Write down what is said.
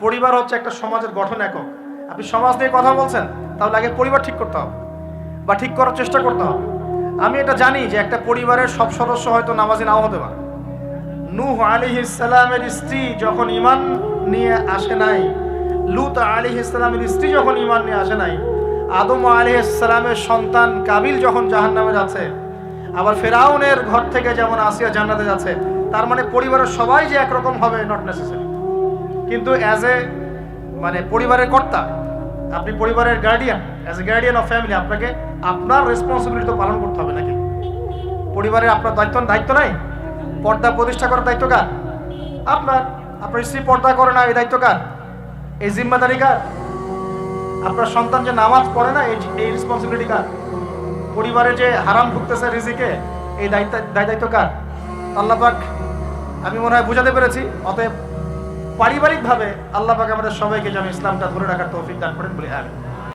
পরিবার হচ্ছে একটা সমাজের গঠন একক। আপনি সমাজ নিয়ে কথা বলছেন, তাহলে আগে পরিবার ঠিক করতে হবে বা ঠিক করার চেষ্টা করতে হবে। আমি এটা জানি যে একটা পরিবারের সব সদস্য হয়তো নামাজি নাও হতে পারে। নূহ আলাইহিস সালামের স্ত্রী যখন ঈমান নিয়ে আসে নাই, লূত আলাইহিস সালামের স্ত্রী যখন ঈমান নিয়ে আসে নাই, আদম আলাইহিস সালামের সন্তান কাবিল যখন জাহান্নামে যাচ্ছে, আবার ফেরাউনের ঘর থেকে যেমন আসিয়া জান্নাতে যাচ্ছে, তার মানে পরিবারের সবাই যে একরকম হবে নট নেসেসারি। কিন্তু অ্যাজ এ পরিবারের কর্তা, আপনি পরিবারের guardian, as a guardian of family, আপনাকে আপনার রেসপন্সিবিলিটি তো পালন করতে হবে নাকি? পরিবারের আপনার দায়িত্ব নাই? পর্দা প্রতিষ্ঠা করার দায়িত্ব কার? আপনার। আপনার স্ত্রী পর্দা করে না, এই দায়িত্ব কার? এই জিম্মাদারি কার? আপনার সন্তান যে নামাজ পড়ে না, এই রেসপন্সিবিলিটি কার? পরিবারে যে হারাম ভুগতেছে রিজিকে, এই দায়িত্ব কার? আল্লাহ পাক, আমি মনে হয় বুঝাতে পেরেছি। অতএব পারিবারিকভাবে আল্লাহ পাক আমাদের সবাইকে যেন ইসলামটা ধরে রাখার তৌফিক দান করেন বলে আমিন।